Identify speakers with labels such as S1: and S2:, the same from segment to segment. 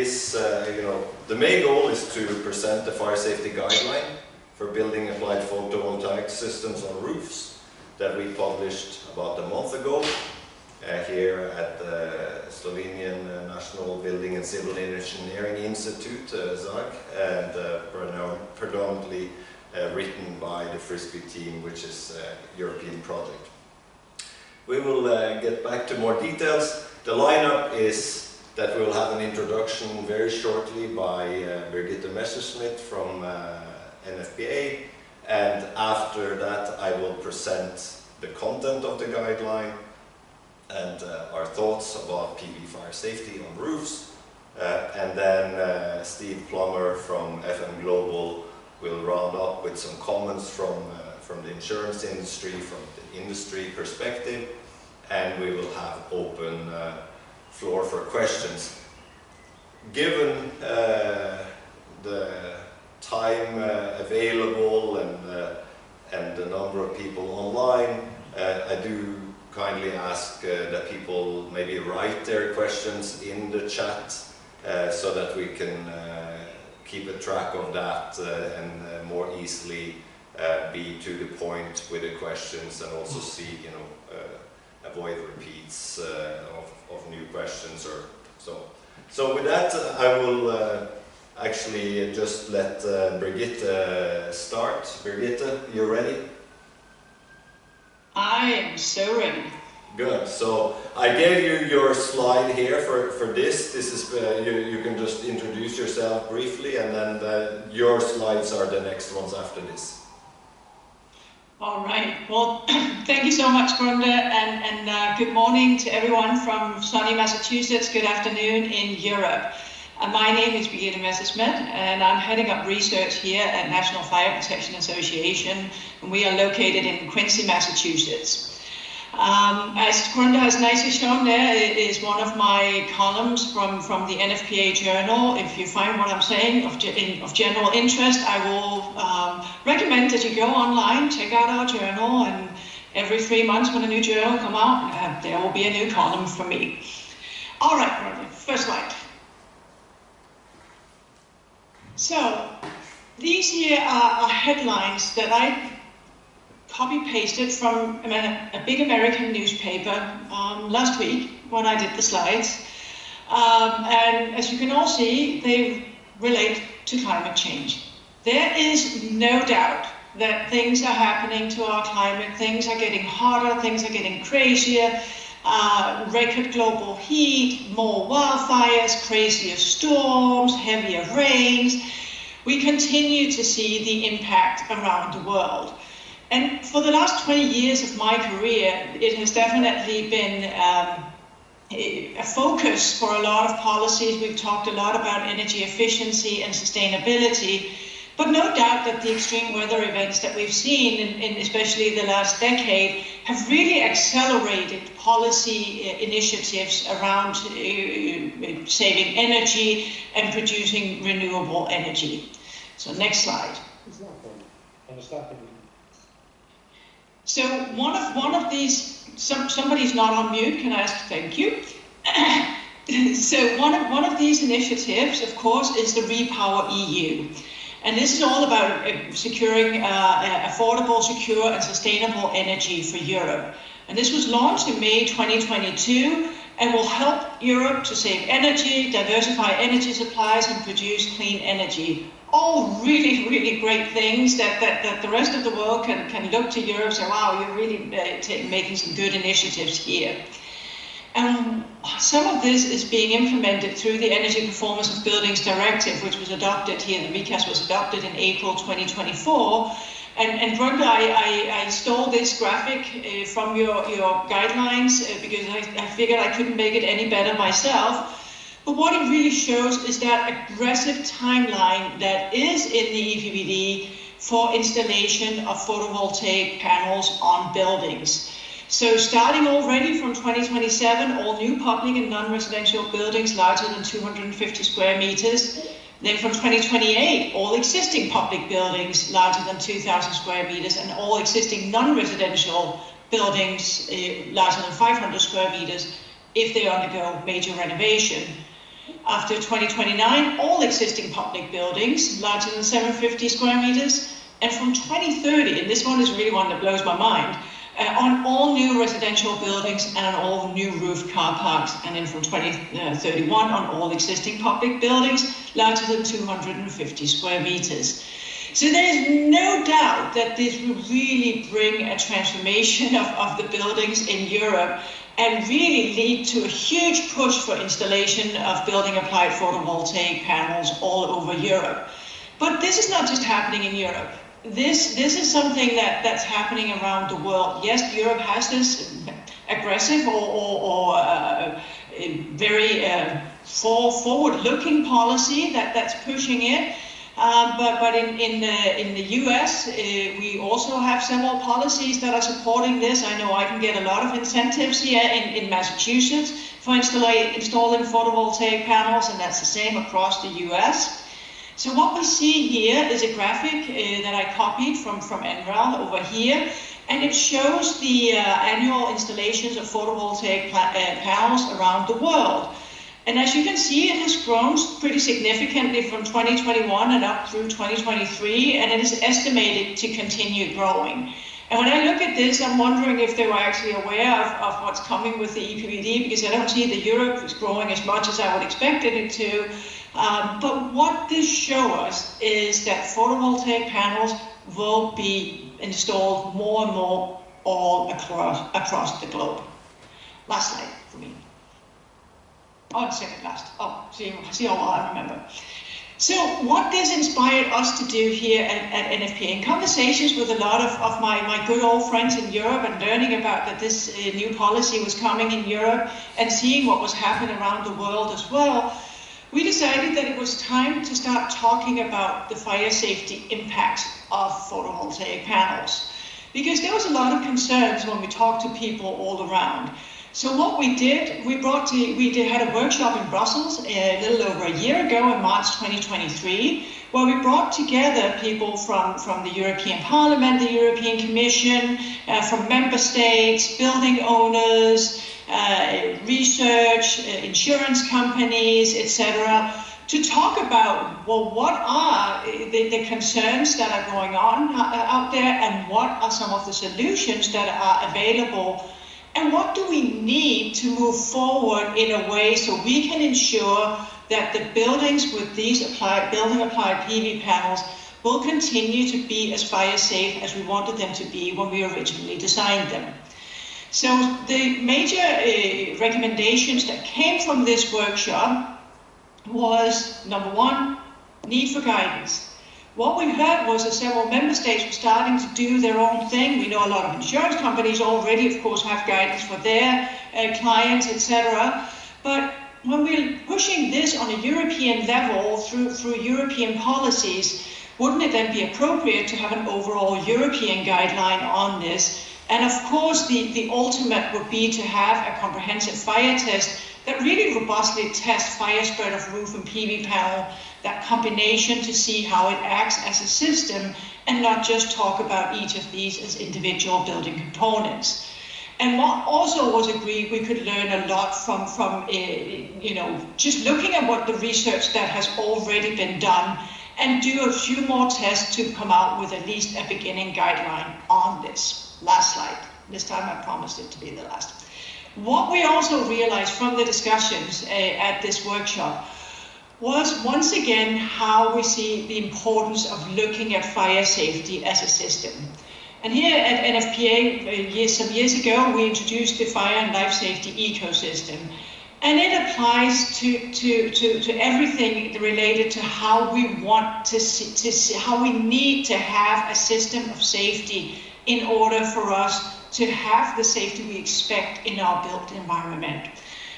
S1: is, the main goal is to present the Fire Safety Guideline for Building Applied Photovoltaic Systems on roofs that we published about a month ago here at the Slovenian National Building and Civil Engineering Institute, ZAG, and predominantly written by the FRISSBE team, which is a European project. We will get back to more details. The lineup is that we will have an introduction very shortly by Birgitte Messerschmidt from NFPA, and after that I will present the content of the guideline and our thoughts about PV fire safety on roofs, and then Steve Plummer from FM Global will round up with some comments from the insurance industry, from the industry perspective, and we will have open floor for questions. Given the time available and the number of people online, I do kindly ask that people maybe write their questions in the chat so that we can keep a track of that and more easily be to the point with the questions, and also see, avoid repeats of new questions or so. So with that, I will actually just let Birgitte start. Birgitte, you ready?
S2: I am so ready.
S1: Good. So I gave you your slide here for this. This is you can just introduce yourself briefly, and then your slides are the next ones after this.
S2: All right. Well, thank you so much, Grunde, and good morning to everyone from sunny Massachusetts. Good afternoon in Europe. My name is Birgitte Messerschmidt, and I'm heading up research here at National Fire Protection Association, and we are located in Quincy, Massachusetts. As Grunde has nicely shown, there is one of my columns from the NFPA journal. If you find what I'm saying of general interest, I will recommend that you go online, check out our journal, and every 3 months when a new journal comes out, there will be a new column from me. All right, Grunde, first slide. So, these here are headlines that I copy-pasted from a big American newspaper last week when I did the slides. And as you can all see, they relate to climate change. There is no doubt that things are happening to our climate. Things are getting hotter, things are getting crazier. Record global heat, more wildfires, crazier storms, heavier rains. We continue to see the impact around the world. And for the last 20 years of my career, it has definitely been a focus for a lot of policies. We've talked a lot about energy efficiency and sustainability, but no doubt that the extreme weather events that we've seen, in especially the last decade, have really accelerated policy initiatives around saving energy and producing renewable energy. So next slide. So one of these, somebody's not on mute, can I ask thank you? So one of these initiatives, of course, is the Repower EU. And this is all about securing affordable, secure and sustainable energy for Europe. And this was launched in May 2022 and will help Europe to save energy, diversify energy supplies and produce clean energy. All really, really great things that the rest of the world can look to Europe and say, wow, you're really making some good initiatives here. And some of this is being implemented through the Energy Performance of Buildings Directive, which was adopted here, the recast was adopted in April 2024. And Grunde, I stole this graphic from your guidelines because I figured I couldn't make it any better myself. But what it really shows is that aggressive timeline that is in the EPBD for installation of photovoltaic panels on buildings. So starting already from 2027, all new public and non-residential buildings larger than 250 square meters. Then from 2028, all existing public buildings larger than 2,000 square meters and all existing non-residential buildings larger than 500 square meters if they undergo major renovation. After 2029, all existing public buildings larger than 750 square meters, and from 2030, and this one is really one that blows my mind, on all new residential buildings and on all new roof car parks, and then from 2031 on all existing public buildings larger than 250 square meters. So there's no doubt that this will really bring a transformation of the buildings in Europe and really lead to a huge push for installation of building applied photovoltaic panels all over Europe. But this is not just happening in Europe. This is something that's happening around the world. Yes, Europe has this aggressive or very forward-looking policy that's pushing it. But in the US, we also have several policies that are supporting this. I know I can get a lot of incentives here in Massachusetts for installing photovoltaic panels, and that's the same across the US. So what we see here is a graphic that I copied from NREL over here, and it shows the annual installations of photovoltaic panels around the world. And as you can see, it has grown pretty significantly from 2021 and up through 2023, and it is estimated to continue growing. And when I look at this, I'm wondering if they were actually aware of what's coming with the EPBD, because I don't see that Europe is growing as much as I would expect it to. But what this shows us is that photovoltaic panels will be installed more and more all across the globe. Last slide for me. Oh, second last. Oh, see how well I remember. So what this inspired us to do here at NFPA, in conversations with a lot of my good old friends in Europe and learning about that this new policy was coming in Europe and seeing what was happening around the world as well, we decided that it was time to start talking about the fire safety impacts of photovoltaic panels. Because there was a lot of concerns when we talked to people all around. So what we did, we had a workshop in Brussels a little over a year ago in March 2023, where we brought together people from the European Parliament, the European Commission, from member states, building owners, research, insurance companies, etc., to talk about, well, what are the concerns that are going on out there, and what are some of the solutions that are available, and what do we need to move forward in a way so we can ensure that the buildings with these building applied PV panels will continue to be as fire safe as we wanted them to be when we originally designed them. So the major recommendations that came from this workshop was, number one, need for guidance. What we heard was that several member states were starting to do their own thing. We know a lot of insurance companies already, of course, have guidance for their clients, etc. But when we're pushing this on a European level through European policies, wouldn't it then be appropriate to have an overall European guideline on this? And of course, the ultimate would be to have a comprehensive fire test that really robustly tests fire spread of roof and PV panel, that combination, to see how it acts as a system, and not just talk about each of these as individual building components. And what also was agreed, we could learn a lot from just looking at what the research that has already been done, and do a few more tests to come out with at least a beginning guideline on this. Last slide. This time I promised it to be the last. What we also realized from the discussions at this workshop was, once again, how we see the importance of looking at fire safety as a system. And here at NFPA, some years ago, we introduced the fire and life safety ecosystem. And it applies to everything related to how we want to see, how we need to have a system of safety in order for us to have the safety we expect in our built environment.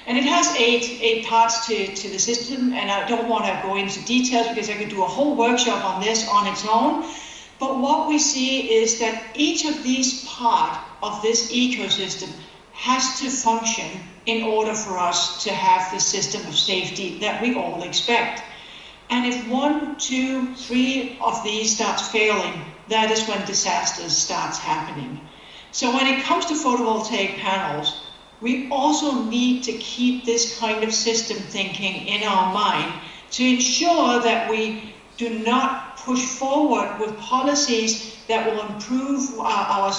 S2: And it has eight parts to the system, and I don't want to go into details because I could do a whole workshop on this on its own. But what we see is that each of these parts of this ecosystem has to function in order for us to have the system of safety that we all expect. And if 1, 2, 3 of these starts failing, that is when disasters starts happening. So when it comes to photovoltaic panels, we also need to keep this kind of system thinking in our mind to ensure that we do not push forward with policies that will improve our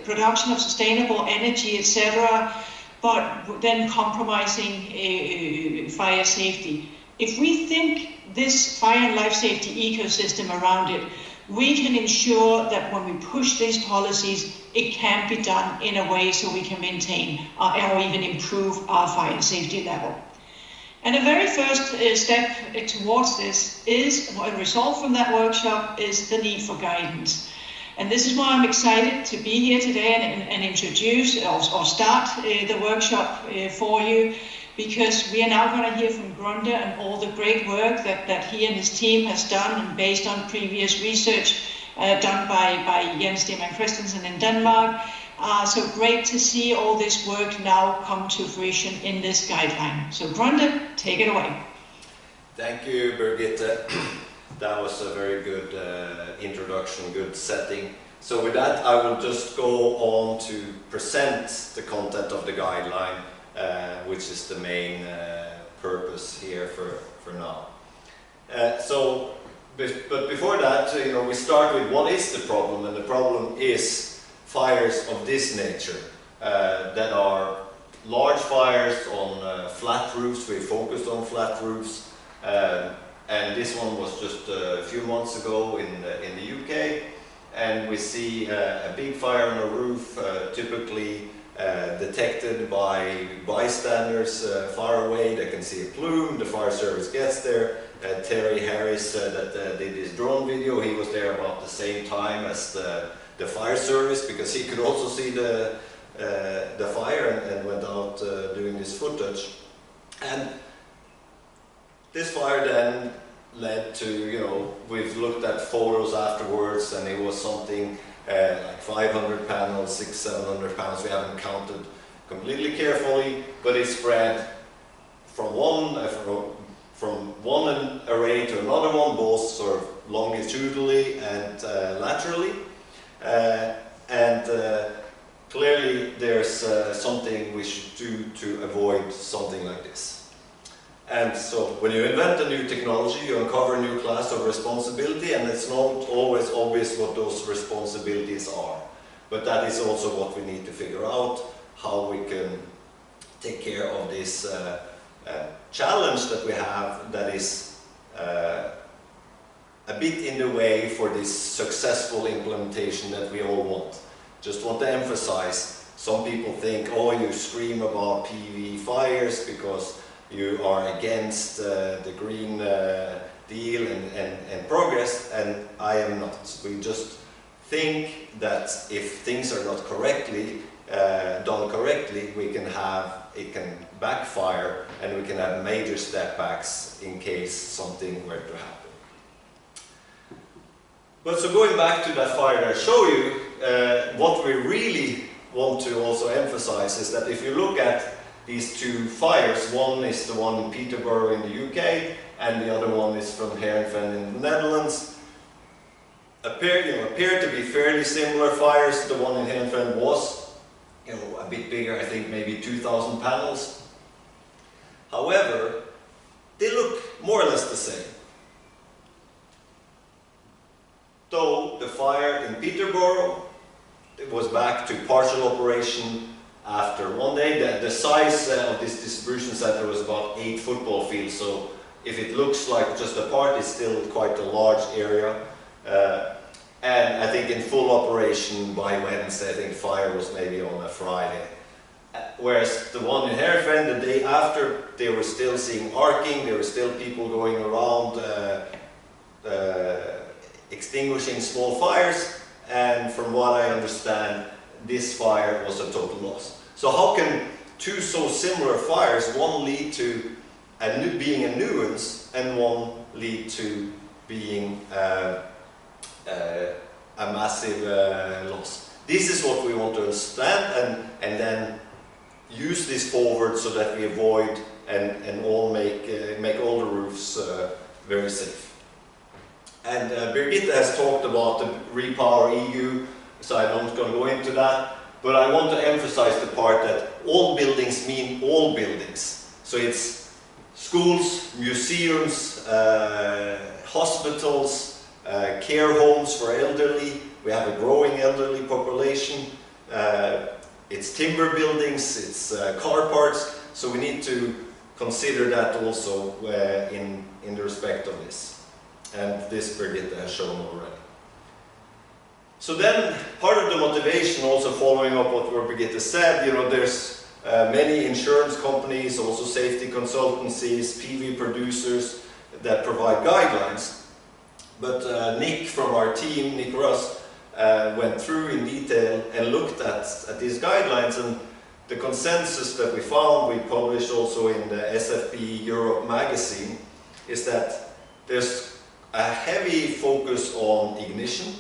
S2: production of sustainable energy, etc., but then compromising fire safety. If we think this fire and life safety ecosystem around it, we can ensure that when we push these policies, it can be done in a way so we can maintain or even improve our fire safety level. And the very first step towards this is, a result from that workshop, is the need for guidance. And this is why I'm excited to be here today and introduce or start the workshop for you, because we are now going to hear from Grunde and all the great work that he and his team has done, and based on previous research done by Jens Stemann Christensen in Denmark. So great to see all this work now come to fruition in this guideline. So Grunde, take it away.
S1: Thank you, Birgitte. That was a very good introduction, good setting. So with that, I will just go on to present the content of the guideline, which is the main purpose here for now. But before that, we start with what is the problem, and the problem is fires of this nature that are large fires on flat roofs. We focused on flat roofs, and this one was just a few months ago in the UK, and we see a big fire on a roof, typically detected by bystanders far away. They can see a plume, the fire service gets there. Terry Harris that did this drone video, he was there about the same time as the fire service, because he could also see the fire, and went out doing this footage. And this fire then led to, we've looked at photos afterwards, and it was something like 500 panels, 600-700 panels. We haven't counted completely carefully, but it spread from one array to another one, both sort of longitudinally and laterally. Clearly there's something we should do to avoid something like this. And so when you invent a new technology, you uncover a new class of responsibility, and it's not always obvious what those responsibilities are. But that is also what we need to figure out, how we can take care of this challenge that we have, that is a bit in the way for this successful implementation that we all want. Just want to emphasize, some people think, oh, you scream about PV fires because you are against the Green Deal and progress, and I am not. We just think that if things are not done correctly, it can backfire, and we can have major step backs in case something were to happen. But so going back to that fire that I show you, what we really want to also emphasize is that if you look at these two fires, one is the one in Peterborough in the UK, and the other one is from Heerenveen in the Netherlands, appear to be fairly similar fires. The one in Heerenveen was a bit bigger, I think maybe 2,000 panels. However, they look more or less the same. Though the fire in Peterborough, it was back to partial operation after one day. The size of this distribution center was about 8 football fields, so if it looks like just a part, it's still quite a large area. And I think in full operation by Wednesday, I think fire was maybe on a Friday. Whereas the one in Heerenveen, the day after, they were still seeing arcing, there were still people going around extinguishing small fires, and from what I understand, this fire was a total loss. So how can two so similar fires, one lead to being a nuisance, and one lead to being a massive loss? This is what we want to understand, and then use this forward so that we avoid and all make all the roofs very safe. And Birgitte has talked about the Repower EU, so I'm not going to go into that. but I want to emphasize the part that all buildings mean all buildings. So it's schools, museums, hospitals, care homes for elderly. We have a growing elderly population. It's timber buildings, it's car parks. So we need to consider that also in the respect of this. And this Birgitte has shown already. So then, part of the motivation, also following up what Birgitte said, you know, there's many insurance companies, also safety consultancies, PV producers that provide guidelines. But Nick from our team, Nick Russ, went through in detail and looked at these guidelines, and the consensus that we found, we published also in the SFP Europe magazine, is that there's a heavy focus on ignition,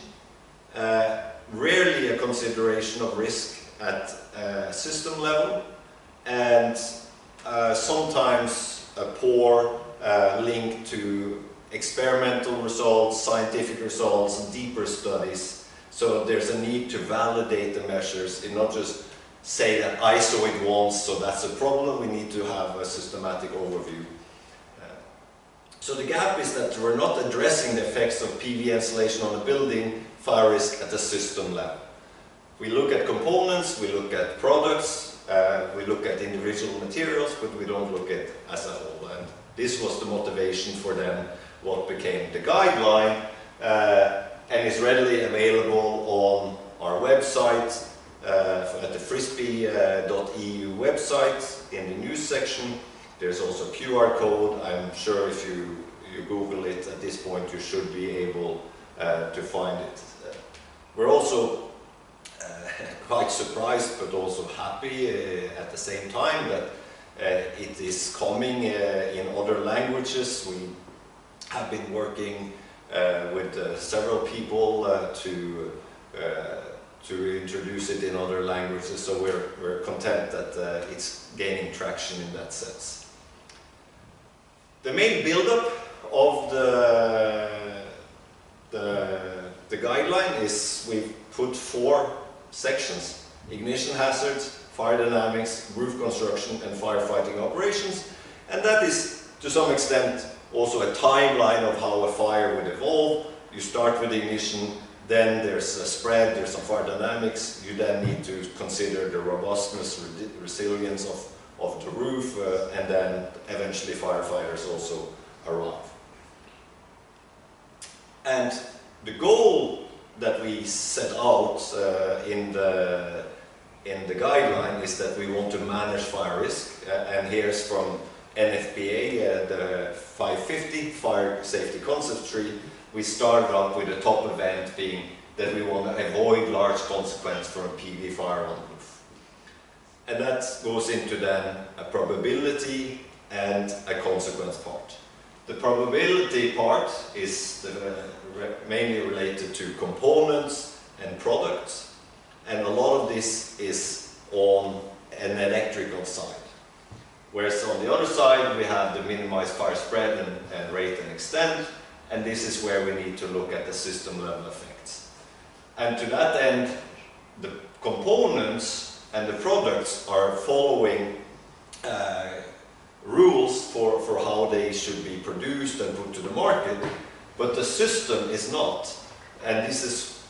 S1: rarely a consideration of risk at system level, and sometimes a poor link to experimental results, scientific results, and deeper studies. So there's a need to validate the measures and not just say that I saw it once, so that's a problem. We need to have a systematic overview. So the gap is that we're not addressing the effects of PV installation on a building fire risk at the system level. We look at components, we look at products, we look at individual materials, but we don't look at as a whole. And this was the motivation for then what became the guideline, and is readily available on our website, at the FRISSBE.eu website in the news section. There's also a QR code. I'm sure if you Google it at this point, you should be able to find it. We're also quite surprised, but also happy at the same time that it is coming in other languages. We have been working with several people to introduce it in other languages, so we're content that it's gaining traction in that sense. The main build-up of the guideline is we've put 4 sections: ignition hazards, fire dynamics, roof construction, and firefighting operations. And that is, to some extent, also a timeline of how a fire would evolve. You start with ignition, then there's a spread, there's some fire dynamics. You then need to consider the robustness, resilience of the roof, and then eventually firefighters also arrive. And the goal that we set out in the guideline is that we want to manage fire risk, and here's from NFPA, the 550 Fire Safety Concept Tree. We started up with the top event being that we want to avoid large consequence from a PV fire on the roof. And that goes into then a probability and a consequence part. The probability part is mainly related to components and products, and a lot of this is on an electrical side. Whereas on the other side we have the minimized fire spread and rate and extent, and this is where we need to look at the system level effects. And to that end, the components and the products are following rules for how they should be produced and put to the market, but the system is not. And this is,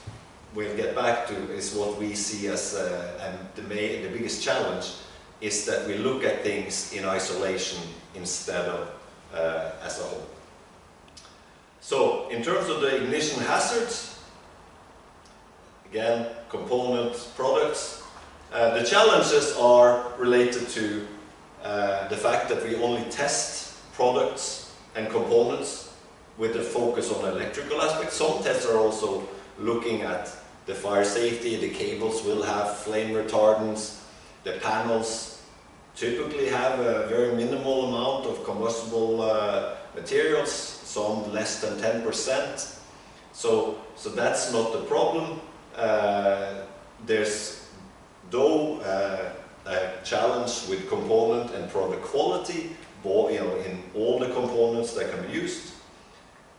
S1: we'll get back to, is what we see as the biggest challenge, is that we look at things in isolation instead of as a whole. So in terms of the ignition hazards, again, components, products, the challenges are related to the fact that we only test products and components with a focus on electrical aspects. Some tests are also looking at the fire safety. The cables will have flame retardants. The panels typically have a very minimal amount of combustible materials, some less than 10%. So that's not the problem. There's though a challenge with component and product quality, in all the components that can be used.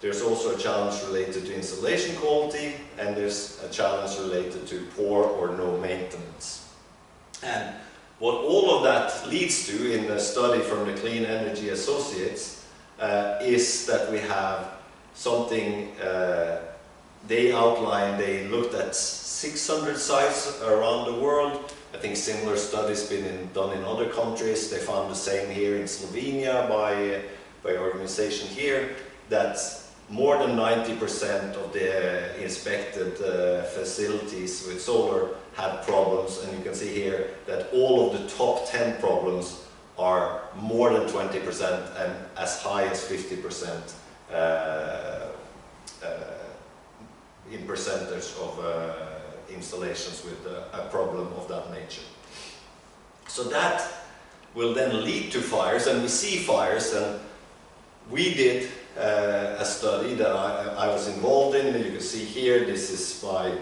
S1: There's also a challenge related to installation quality, and there's a challenge related to poor or no maintenance. And what all of that leads to in a study from the Clean Energy Associates is that we have something they outlined. They looked at 600 sites around the world. I think similar studies done in other countries. They found the same here in Slovenia by organization here, that more than 90% of the inspected facilities with solar had problems, and you can see here that all of the top 10 problems are more than 20% and as high as 50% in percentage of installations with a problem of that nature. So that will then lead to fires, and we see fires, and we did a study that I was involved in. You can see here, this is by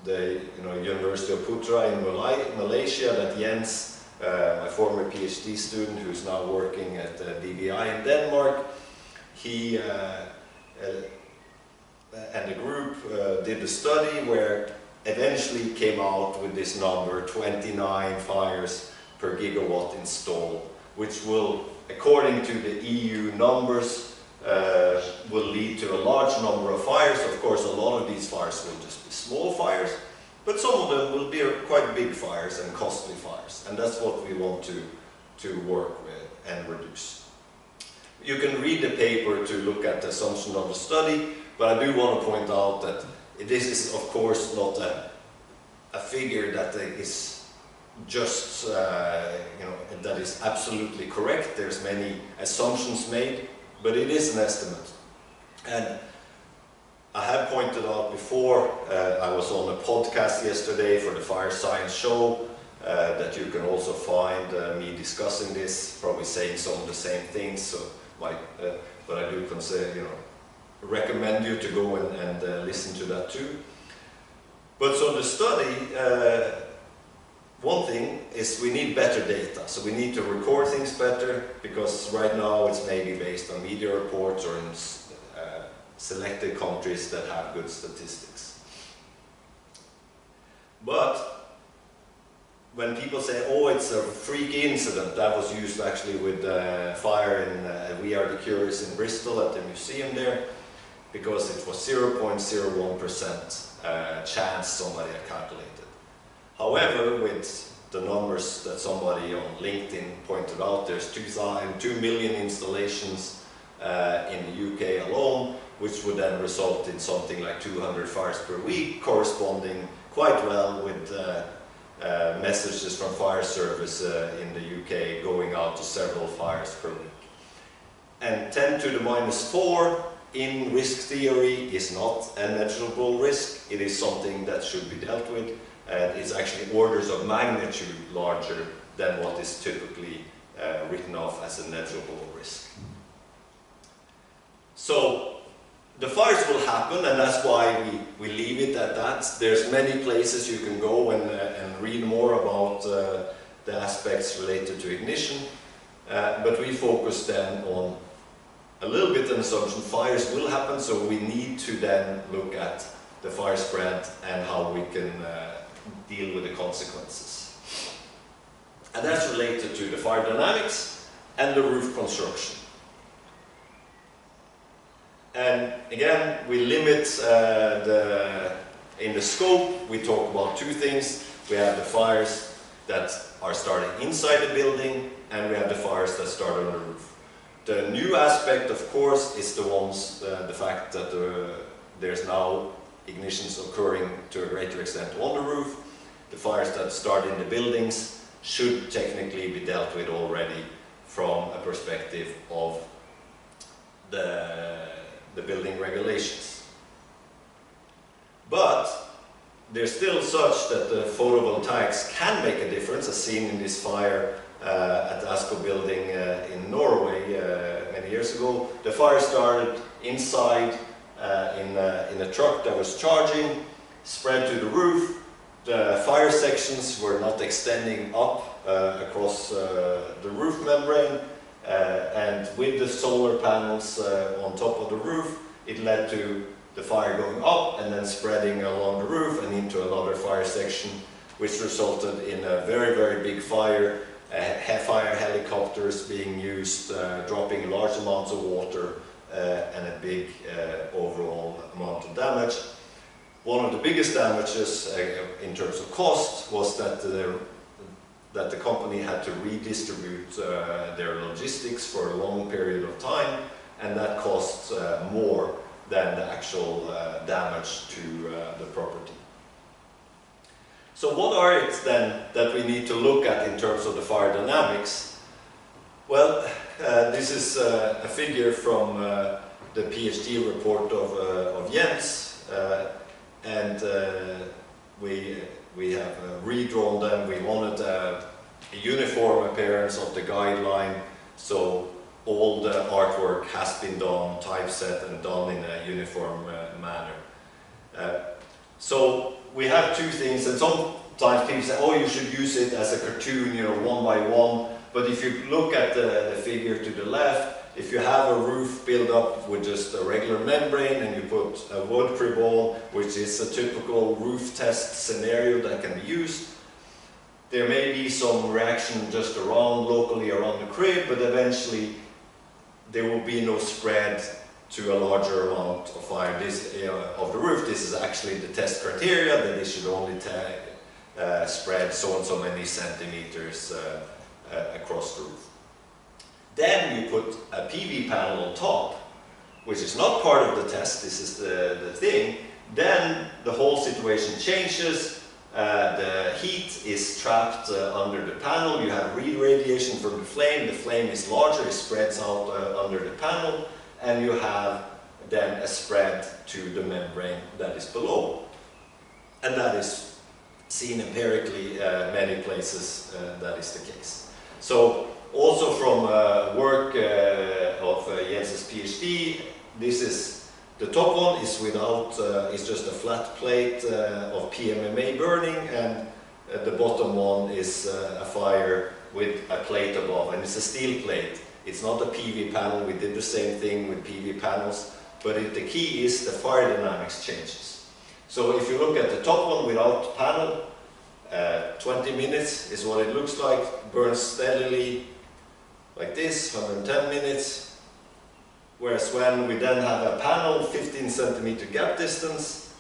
S1: the University of Putra in Malaysia, that Jens, my former PhD student who's now working at DBI in Denmark, he and the group did a study where eventually came out with this number, 29 fires per gigawatt installed, which will, according to the EU numbers, will lead to a large number of fires. Of course, a lot of these fires will just be small fires, but some of them will be quite big fires and costly fires, and that's what we want to work with and reduce. You can read the paper to look at the assumption of the study, but I do want to point out that this is, of course, not a figure that is just, that is absolutely correct. There's many assumptions made, but it is an estimate. And I have pointed out before, I was on a podcast yesterday for the Fire Science Show, that you can also find me discussing this, probably saying some of the same things. So, but I do consider, recommend you to go and listen to that too. But so the study, one thing is we need better data. So we need to record things better, because right now it's maybe based on media reports or in selected countries that have good statistics. But when people say, oh, it's a freak incident, that was used actually with fire in We Are the Curious in Bristol at the museum there, because it was 0.01% chance somebody had calculated. However, with the numbers that somebody on LinkedIn pointed out, there's 2 million installations in the UK alone, which would then result in something like 200 fires per week, corresponding quite well with messages from fire service in the UK going out to several fires per week. And 10 to the -4 in risk theory is not a negligible risk. It is something that should be dealt with, and it's actually orders of magnitude larger than what is typically written off as a negligible risk. So the fires will happen, and that's why we leave it at that. There's many places you can go and read more about the aspects related to ignition, but we focus then on a little bit an assumption. Fires will happen, so we need to then look at the fire spread and how we can deal with the consequences. And that's related to the fire dynamics and the roof construction. And again, we limit in the scope, we talk about two things. We have the fires that are starting inside the building, and we have the fires that start on the roof. The new aspect, of course, is the fact that there's now ignitions occurring to a greater extent on the roof. The fires that start in the buildings should technically be dealt with already from a perspective of the building regulations. But they're still such that the photovoltaics can make a difference, as seen in this fire at the ASCO building in Norway many years ago. The fire started inside in a truck that was charging, spread to the roof. The fire sections were not extending up across the roof membrane, and with the solar panels on top of the roof, it led to the fire going up and then spreading along the roof and into another fire section. which resulted in a very, very big fire, fire helicopters being used, dropping large amounts of water, and a big overall amount of damage. One of the biggest damages in terms of cost was that the company had to redistribute their logistics for a long period of time, and that costs more than the actual damage to the property. So what are it then that we need to look at in terms of the fire dynamics? Well, this is a figure from the PhD report of Jens, and we have redrawn them. We wanted a uniform appearance of the guideline, so all the artwork has been done, typeset, and done in a uniform manner. So we have two things, and sometimes people say, oh, you should use it as a cartoon, you know, one by one. But if you look at the figure to the left, if you have a roof built up with just a regular membrane and you put a wood pre-ball, which is a typical roof test scenario that can be used, there may be some reaction just locally around the crib, but eventually there will be no spread to a larger amount of fire of the roof. This is actually the test criteria, that it should only spread so and so many centimeters across the roof. Then you put a PV panel on top, which is not part of the test, this is the thing. Then the whole situation changes. The heat is trapped under the panel. You have re-radiation from the flame is larger, it spreads out under the panel, and you have then a spread to the membrane that is below. And that is seen empirically many places, that is the case. So also from work of Jens's PhD, this is the top one is without, it's just a flat plate of PMMA burning, and the bottom one is a fire with a plate above, and it's a steel plate. It's not a PV panel. We did the same thing with PV panels, but the key is the fire dynamics changes. So if you look at the top one without panel, 20 minutes is what it looks like, burns steadily like this, 110 minutes. Whereas when we then have a panel, 15 centimeter gap distance,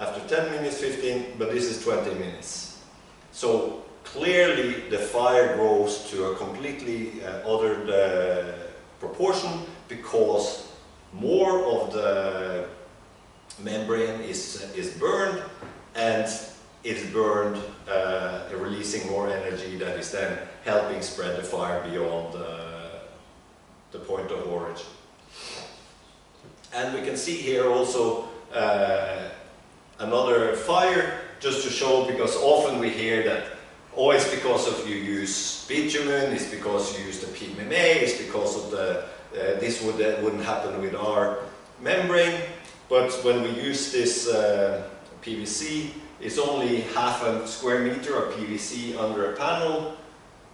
S1: after 10 minutes, 15, but this is 20 minutes. So clearly the fire grows to a completely other proportion, because more of the membrane is burned, and it's burned, releasing more energy that is then helping spread the fire beyond the point of origin. And we can see here also another fire, just to show, because often we hear that, oh, it's because of you use bitumen, it's because you use the PMMA, it's because of the, this wouldn't happen with our membrane. But when we use this PVC, it's only half a square meter of PVC under a panel,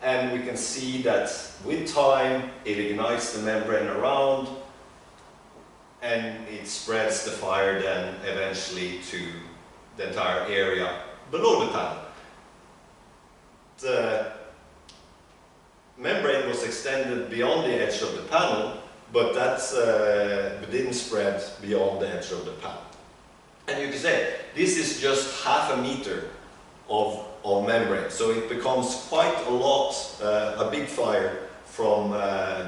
S1: and we can see that with time it ignites the membrane around, and it spreads the fire then eventually to the entire area below the panel. The membrane was extended beyond the edge of the panel, but that didn't spread beyond the edge of the panel. And you can say, this is just half a meter of membrane, so it becomes quite a lot, a big fire from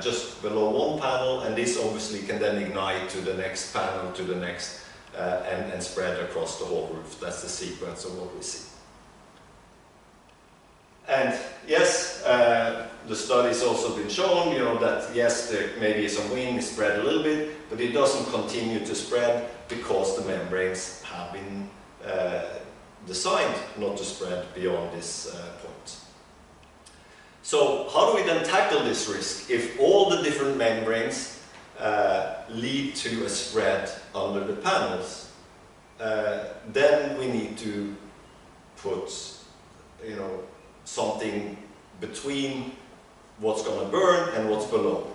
S1: just below one panel, and this obviously can then ignite to the next panel, to the next, and spread across the whole roof. That's the sequence of what we see. And yes, the study's also been shown, you know, that yes, there may be some wind, spread a little bit, but it doesn't continue to spread because the membranes have been designed not to spread beyond this point. So how do we then tackle this risk? If all the different membranes lead to a spread under the panels, then we need to put, you know, something between what's going to burn and what's below.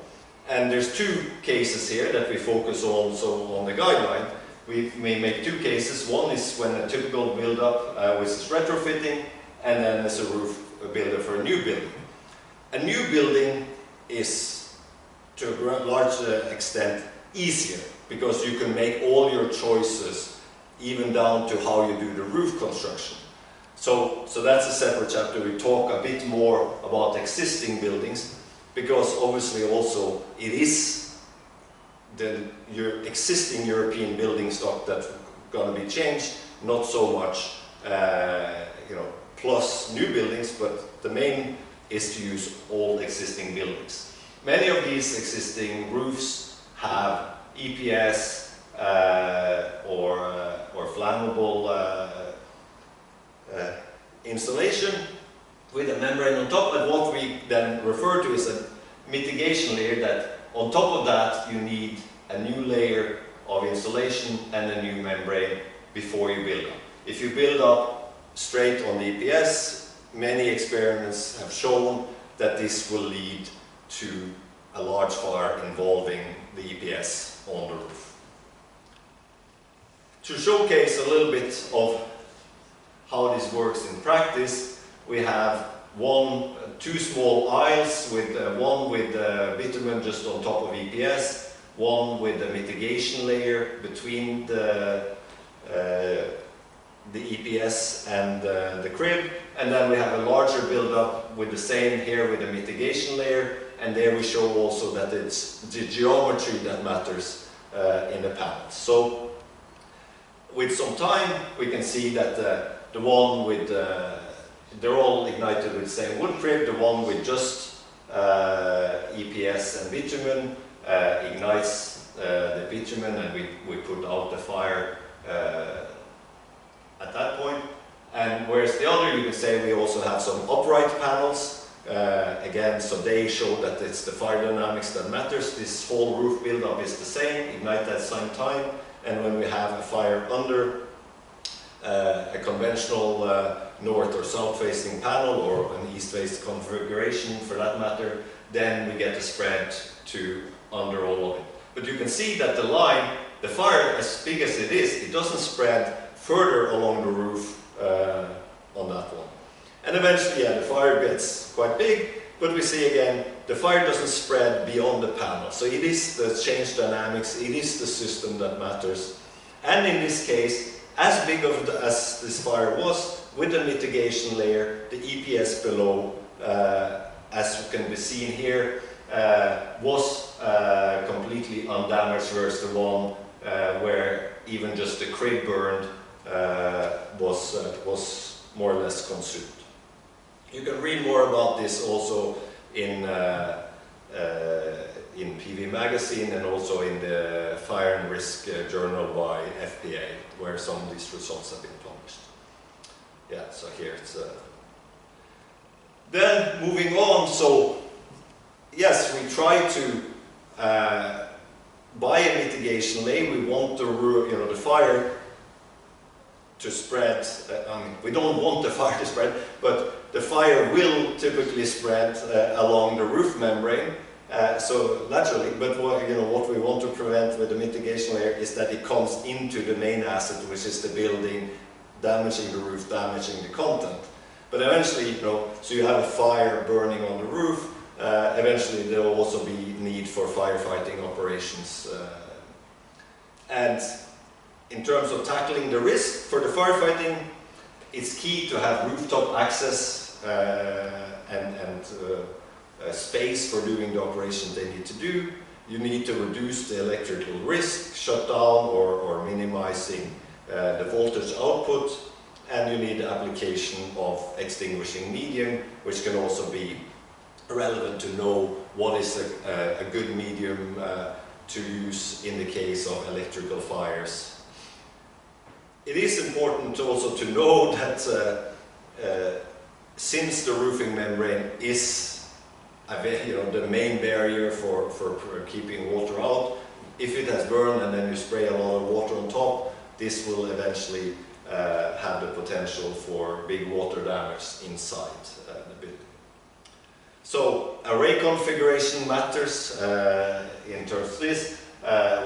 S1: And there's two cases here that we focus also on the guideline. we may make two cases. One is when a typical build-up which is retrofitting, and then as a roof builder for a new building. A new building is, to a large extent, easier, because you can make all your choices, even down to how you do the roof construction. So that's a separate chapter. We talk a bit more about existing buildings, because obviously also it is your existing European building stock that's going to be changed, not so much plus new buildings, but the main is to use all existing buildings. Many of these existing roofs have EPS or flammable insulation with a membrane on top, and what we then refer to is a mitigation layer, that on top of that you need a new layer of insulation and a new membrane before you build up. If you build up straight on the EPS, many experiments have shown that this will lead to a large fire involving the EPS on the roof. To showcase a little bit of how this works in practice, we have two small aisles, with one with bitumen just on top of EPS, one with a mitigation layer between the EPS and the crib, and then we have a larger build-up with the same here with a mitigation layer, and there we show also that it's the geometry that matters in the panels. So with some time we can see that the one with they're all ignited with the same wood crib. The one with just EPS and bitumen ignites the bitumen, and we put out the fire at that point. And whereas the other, you can say, we also have some upright panels. Again, so they show that it's the fire dynamics that matters. This whole roof build-up is the same, ignite at the same time. And when we have a fire under a conventional north or south facing panel, or an east facing configuration for that matter, then we get the spread to under all of it. But you can see that the line, the fire, as big as it is, it doesn't spread further along the roof on that one. And eventually, yeah, the fire gets quite big, but we see again, the fire doesn't spread beyond the panel. So it is the change dynamics, it is the system that matters. And in this case, as big as this fire was, with the mitigation layer, the EPS below, as can be seen here, was completely undamaged, whereas the one where even just the crib burned was more or less consumed. You can read more about this also in PV Magazine, and also in the Fire and Risk journal by FPA, where some of these results have been published. Yeah, so here it's... Then moving on, so yes, we try to by a mitigation layer. We want the fire to spread. We don't want the fire to spread, but the fire will typically spread along the roof membrane. So naturally, but what we want to prevent with the mitigation layer is that it comes into the main asset, which is the building, damaging the roof, damaging the content. But eventually, so you have a fire burning on the roof. Eventually, there will also be need for firefighting operations. And in terms of tackling the risk for the firefighting, it's key to have rooftop access and space for doing the operation they need to do. You need to reduce the electrical risk, shut down or minimizing the voltage output, and you need the application of extinguishing medium, which can also be relevant to know what is a good medium to use in the case of electrical fires. It is important also to know that since the roofing membrane is the main barrier for keeping water out, if it has burned and then you spray a lot of water on top, this will eventually have the potential for big water damage inside the building. So array configuration matters in terms of this.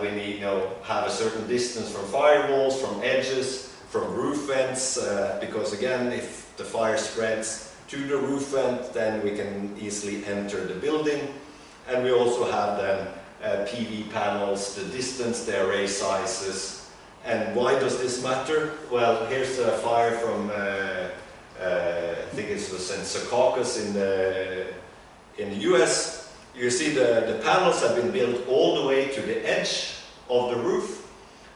S1: We need have a certain distance from firewalls, from edges, from roof vents, because again, if the fire spreads to the roof vent, then we can easily enter the building. And we also have then PV panels, the distance, the array sizes. And why does this matter? Well, here's a fire from, I think it was in Secaucus in the US. You see the panels have been built all the way to the edge of the roof.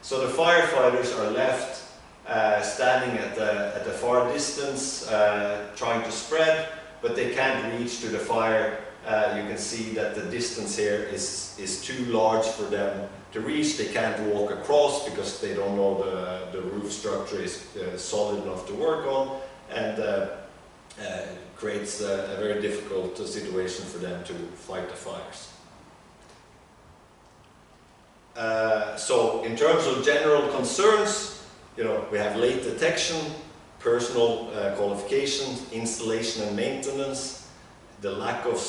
S1: So the firefighters are left standing at the far distance, trying to spread, but they can't reach to the fire. You can see that the distance here is too large for them to reach. They can't walk across because they don't know the roof structure is solid enough to work on, and creates a very difficult situation for them to fight the fires. So in terms of general concerns, we have late detection, personal qualifications, installation and maintenance, the lack of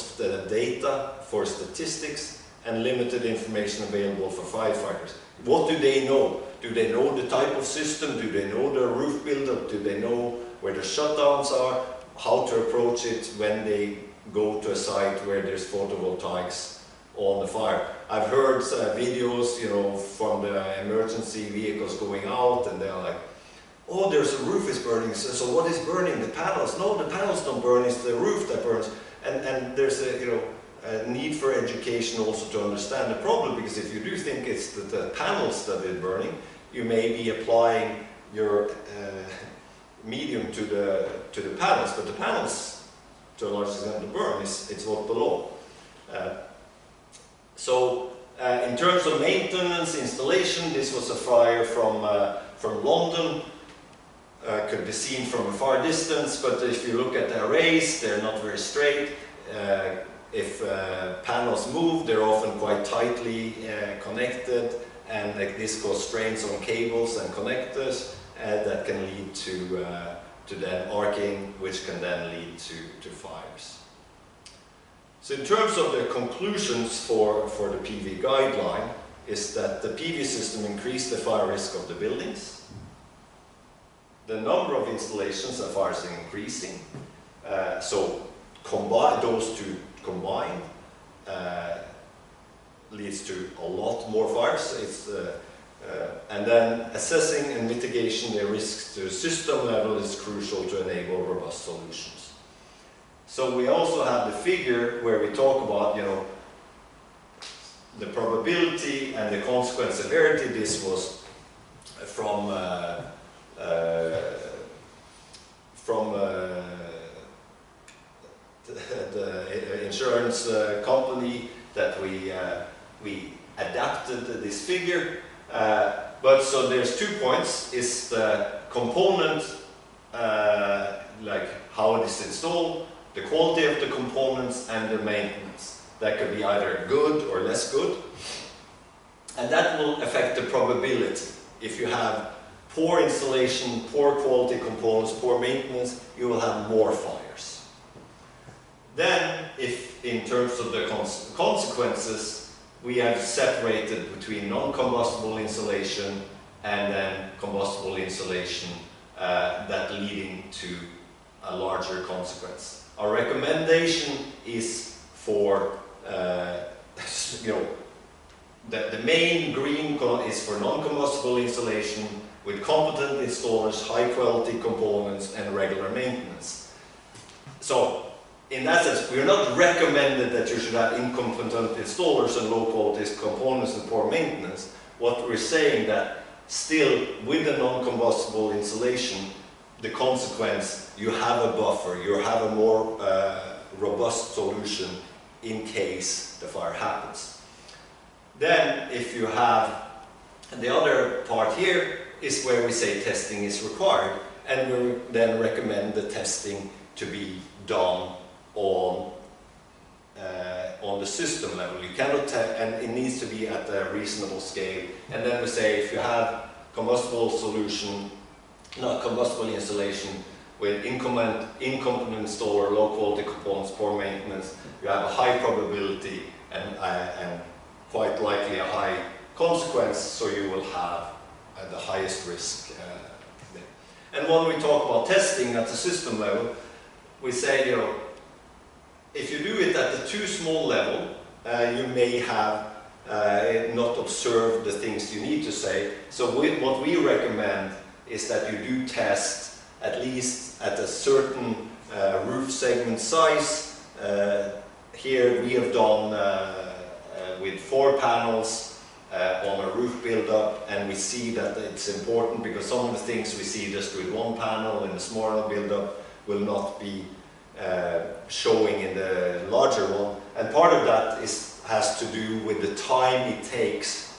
S1: data for statistics, and limited information available for firefighters. What do they know? Do they know the type of system? Do they know the roof buildup? Do they know where the shutdowns are? How to approach it when they go to a site where there's photovoltaics on the fire? I've heard videos, from the emergency vehicles going out, and they're like, "Oh, there's a roof is burning. So what is burning? The panels?" No, the panels don't burn. It's the roof that burns. And there's a need for education also to understand the problem, because if you do think it's the panels that are burning, you may be applying your medium to the panels, but the panels, to a large extent, to burn it's what below. So in terms of maintenance, installation, this was a fire from London. Could be seen from a far distance, but if you look at the arrays, they're not very straight. If panels move, they're often quite tightly connected, and this causes strains on cables and connectors, that can lead to then arcing, which can then lead to fires. So in terms of the conclusions for the PV guideline, is that the PV system increased the fire risk of the buildings. The number of installations of fires is increasing. So those two combined leads to a lot more fires. And then assessing and mitigating the risks to system level is crucial to enable robust solutions. So we also have the figure where we talk about, the probability and the consequence severity. This was from the insurance company that we adapted this figure. But so there's 2 points: is the component, like how it is installed, the quality of the components, and the maintenance. That could be either good or less good, and that will affect the probability. If you have poor installation, poor quality components, poor maintenance, you will have more fires. Then, if in terms of the consequences, we have separated between non-combustible insulation and then combustible insulation, that leading to a larger consequence. Our recommendation is for, the main green is for non-combustible insulation with competent installers, high quality components, and regular maintenance. So, in that sense, we are not recommended that you should have incompetent installers and low quality components and poor maintenance. What we're saying that still, with the non-combustible insulation, the consequence, you have a buffer, you have a more robust solution in case the fire happens. Then, if you have, and the other part here is where we say testing is required, and we then recommend the testing to be done on the system level. You cannot and it needs to be at a reasonable scale. And then we say if you have combustible solution, not combustible insulation with incompetent installer, low quality components, poor maintenance, you have a high probability and quite likely a high consequence, so you will have the highest risk there. And when we talk about testing at the system level, we say, you know, if you do it at the too small level, you may have not observed the things you need to say. So what we recommend is that you do test at least at a certain roof segment size. Here we have done with 4 panels on a roof build-up, and we see that it's important because some of the things we see just with 1 panel in a smaller build-up will not be showing in the larger one. And part of that has to do with the time it takes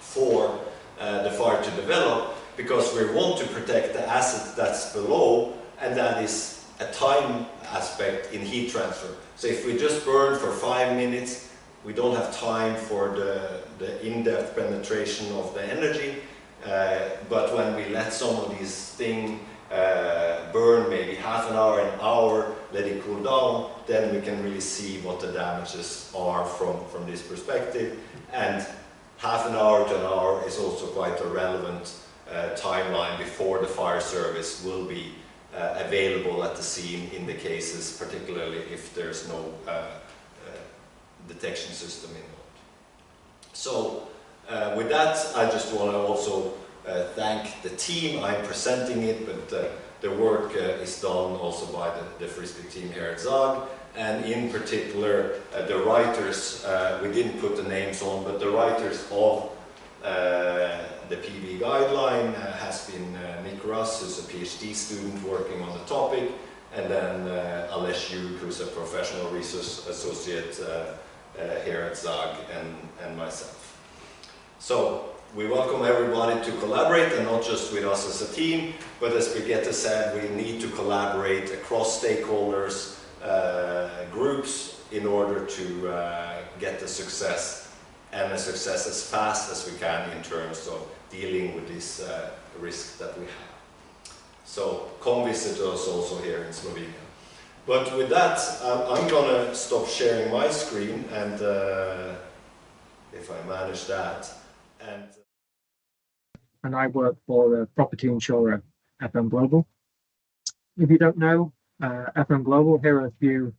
S1: for the fire to develop, because we want to protect the asset that's below, and that is a time aspect in heat transfer. So if we just burn for 5 minutes, we don't have time for the in-depth penetration of the energy, but when we let some of these things burn maybe half an hour, let it cool down, then we can really see what the damages are from this perspective. And half an hour to an hour is also quite a relevant timeline before the fire service will be available at the scene in the cases, particularly if there's no detection system involved. So with that, I just want to also thank the team. I'm presenting it, but the work is done also by the FRISSBE team here at ZAG, and in particular the writers, we didn't put the names on, but the writers of the PV guideline has been Nick Russ, who's a PhD student working on the topic, and then Alesh Yug, who's a professional research associate here at ZAG, and myself. So we welcome everybody to collaborate, and not just with us as a team, but as Birgitte said, we need to collaborate across stakeholders, groups, in order to get the success, and a success as fast as we can in terms of dealing with this risk that we have. So come visit us also here in Slovenia. But with that, I'm gonna stop sharing my screen, and if I manage that.
S3: And I work for the property insurer FM Global. If you don't know FM Global, here are a few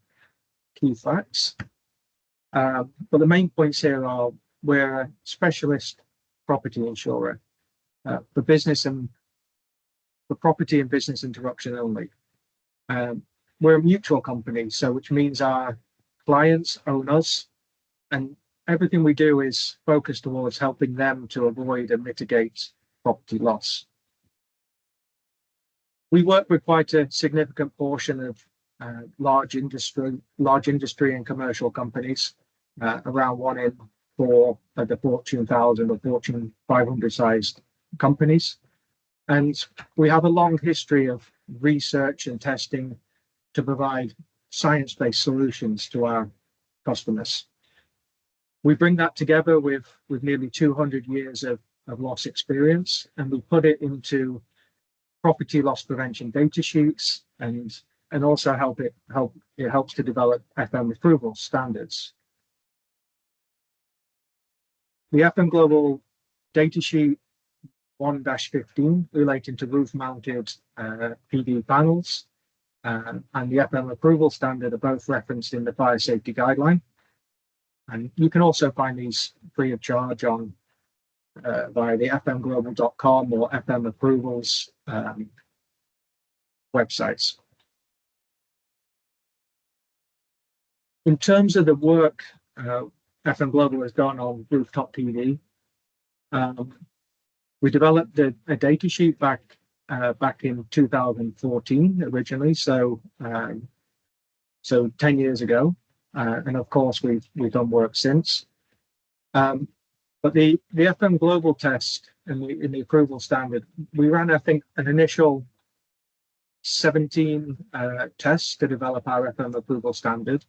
S3: key facts. But the main points here are we're a specialist property insurer for business and for property and business interruption only. We're a mutual company, so which means our clients own us, and everything we do is focused towards helping them to avoid and mitigate property loss. We work with quite a significant portion of large industry and commercial companies, around 1 in 4 of the Fortune 1000 or Fortune 500 sized companies. And we have a long history of research and testing to provide science-based solutions to our customers. We bring that together with nearly 200 years of loss experience, and we put it into property loss prevention data sheets, and also it helps to develop FM approval standards. The FM Global data sheet 1-15 relating to roof-mounted PV panels and the FM approval standard are both referenced in the Fire Safety Guideline. And you can also find these free of charge on via the fmglobal.com or FM approvals websites. In terms of the work FM Global has done on rooftop PV, we developed a data sheet back in 2014 originally, so 10 years ago, and of course we've done work since. But the FM Global test in the approval standard, we ran, I think, an initial 17 tests to develop our FM approval standard.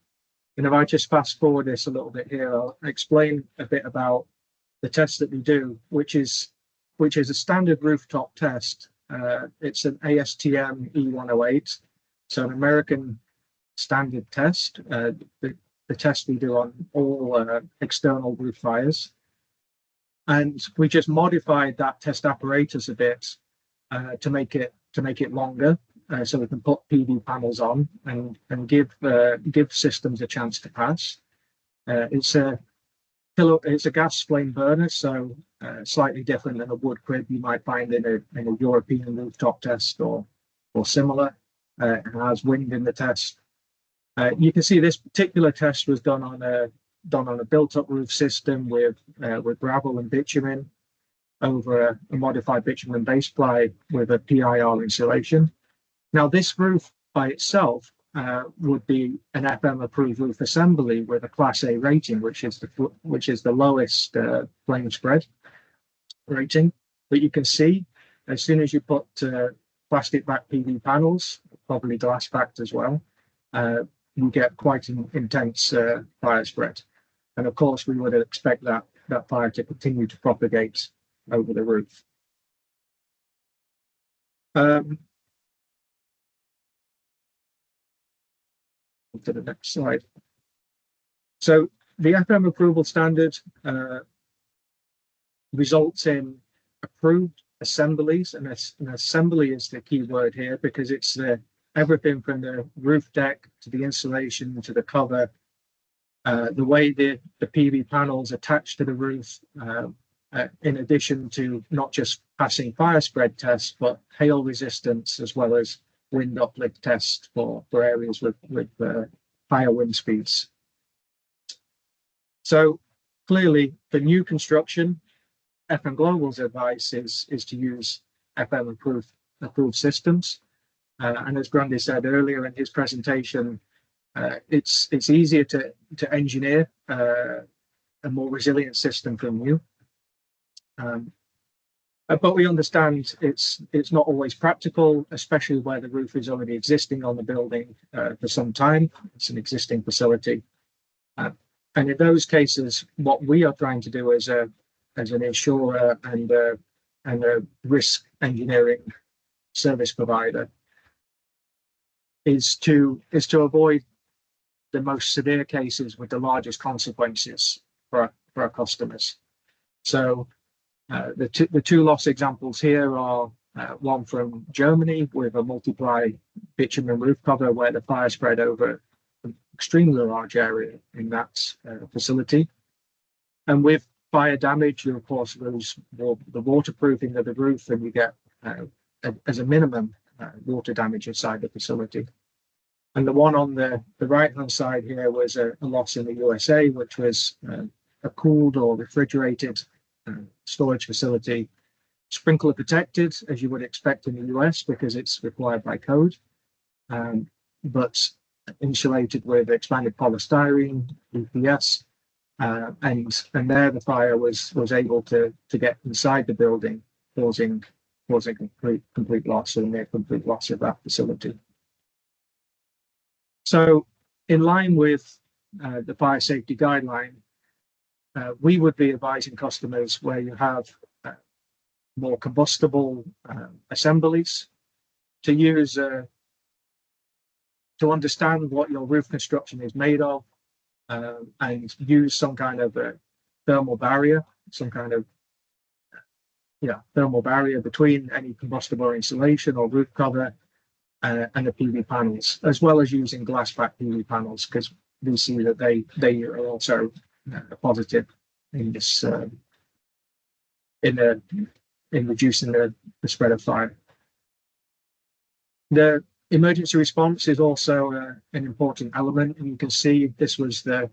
S3: And if I just fast forward this a little bit here, I'll explain a bit about the test that we do, which is a standard rooftop test. It's an ASTM E108, so an American standard test. The test we do on all external roof fires. And we just modified that test apparatus a bit to make it longer, so we can put PV panels on and give systems a chance to pass. It's a gas flame burner, so slightly different than a wood crib you might find in a European rooftop test or similar. It has wind in the test. You can see this particular test was done on a built-up roof system with gravel and bitumen over a modified bitumen base ply with a PIR insulation. Now, this roof by itself would be an FM approved roof assembly with a Class A rating, which is the lowest flame spread rating. But you can see as soon as you put plastic back PV panels, probably glass backed as well, you get quite an intense fire spread. And of course, we would expect that fire to continue to propagate over the roof. To the next slide. So the FM approval standard results in approved assemblies, and an assembly is the key word here because it's everything from the roof deck to the insulation to the cover, the way the PV panels attach to the roof, in addition to not just passing fire spread tests, but hail resistance as well as wind uplift tests for areas with higher wind speeds. So clearly, for new construction, FM Global's advice is to use FM approved systems. And as Brandy said earlier in his presentation, it's easier to engineer a more resilient system from new. But we understand it's not always practical, especially where the roof is already existing on the building for some time. It's an existing facility. And in those cases, what we are trying to do as an insurer and a risk engineering service provider is to avoid the most severe cases with the largest consequences for our customers. So the two loss examples here are one from Germany with a multiply bitumen roof cover where the fire spread over an extremely large area in that facility. And with fire damage, you of course lose the waterproofing of the roof, and you get, as a minimum, water damage inside the facility. And the one on the right-hand side here was a loss in the USA, which was a cooled or refrigerated storage facility, sprinkler protected, as you would expect in the US because it's required by code, but insulated with expanded polystyrene, EPS, and there the fire was able to get inside the building, causing complete loss or near complete loss of that facility. So, in line with the Fire Safety Guideline, we would be advising customers where you have more combustible assemblies to use to understand what your roof construction is made of, and use some kind of a thermal barrier, thermal barrier between any combustible insulation or roof cover and the PV panels, as well as using glass back PV panels, because we see that they are also positive in this in reducing the spread of fire. The emergency response is also an important element, and you can see this was the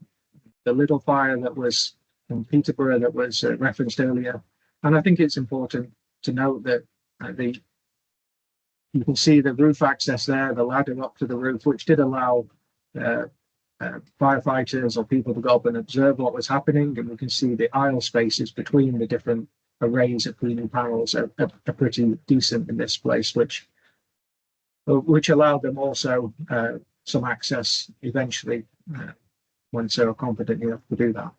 S3: little fire that was in Peterborough that was referenced earlier. And I think it's important to note that you can see the roof access there, the ladder up to the roof, which did allow firefighters or people to go up and observe what was happening. And we can see the aisle spaces between the different arrays of PV panels are pretty decent in this place, which allowed them also some access eventually once they were confident enough to do that.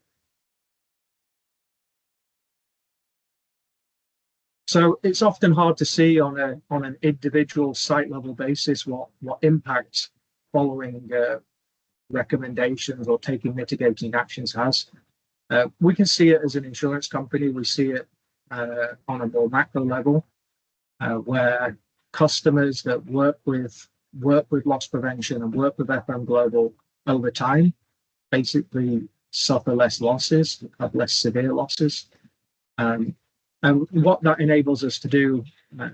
S3: So it's often hard to see on an individual site level basis what impact following recommendations or taking mitigating actions has. We can see it as an insurance company. We see it on a more macro level, where customers that work with loss prevention and work with FM Global over time basically suffer less losses, have less severe losses. And what that enables us to do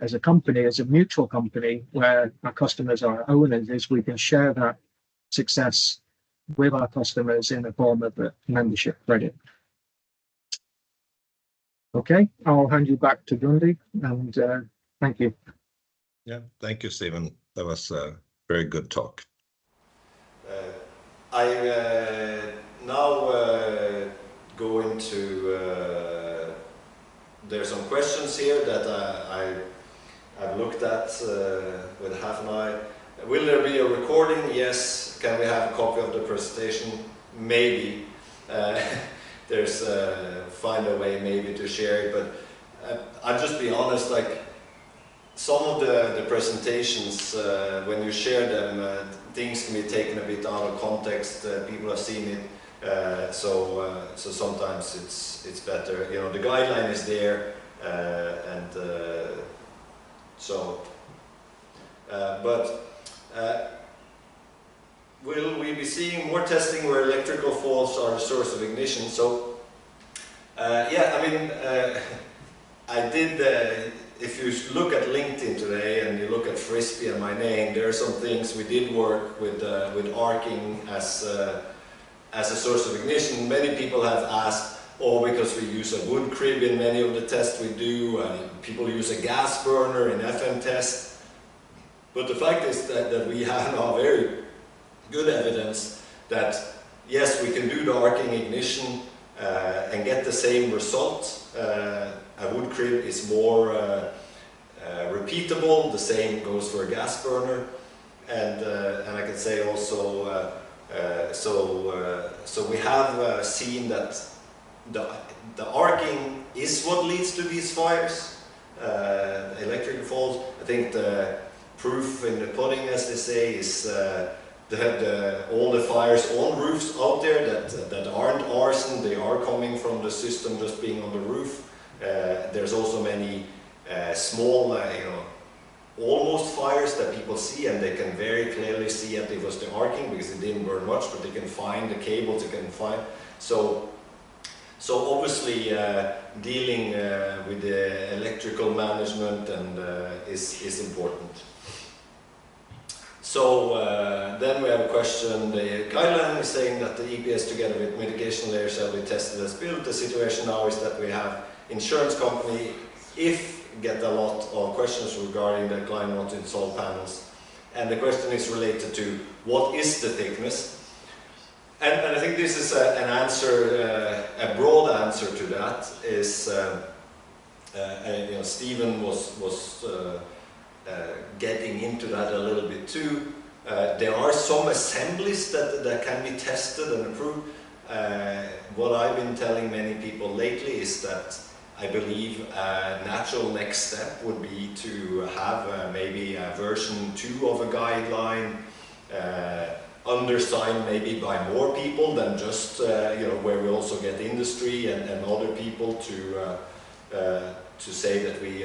S3: as a company, as a mutual company, where our customers are owners, is we can share that success with our customers in the form of a membership credit. Okay, I'll hand you back to Gundy, and thank you.
S4: Yeah, thank you, Stephen. That was a very good talk.
S1: I now go into, there's some questions here that I've looked at with half an eye. Will there be a recording? Yes. Can we have a copy of the presentation? Maybe. There's find a way maybe to share it, but I'll just be honest, like some of the presentations, when you share them, things can be taken a bit out of context. People have seen it, so sometimes it's better. You know, the guideline is there, will we be seeing more testing where electrical faults are the source of ignition? So, yeah, I mean, I did. If you look at LinkedIn today and you look at FRISSBE and my name, there are some things we did work with arcing as a source of ignition. Many people have asked, oh, because we use a wood crib in many of the tests we do, and people use a gas burner in FM tests. But the fact is that we have now very good evidence that yes, we can do the arcing ignition and get the same result. A wood crib is more repeatable. The same goes for a gas burner, and I can say also, so we have seen that the arcing is what leads to these fires, electrical faults. I think the proof in the pudding, as they say, is all the fires on roofs out there that aren't arson. They are coming from the system just being on the roof. There's also many small, almost fires that people see, and they can very clearly see that it was the arcing because it didn't burn much, but they can find the cables, they can find. So obviously dealing with the electrical management and is important. So then we have a question. The guideline is saying that the EPS together with mitigation layers shall be tested as built. The situation now is that we have insurance company, get a lot of questions regarding the client want to install panels. And the question is related to what is the thickness? And I think this is an answer, a broad answer to that is, Stephen was getting into that a little bit too. There are some assemblies that can be tested and approved. What I've been telling many people lately is that I believe a natural next step would be to have maybe a version 2 of a guideline, undersigned maybe by more people than just, where we also get industry and other people to say that we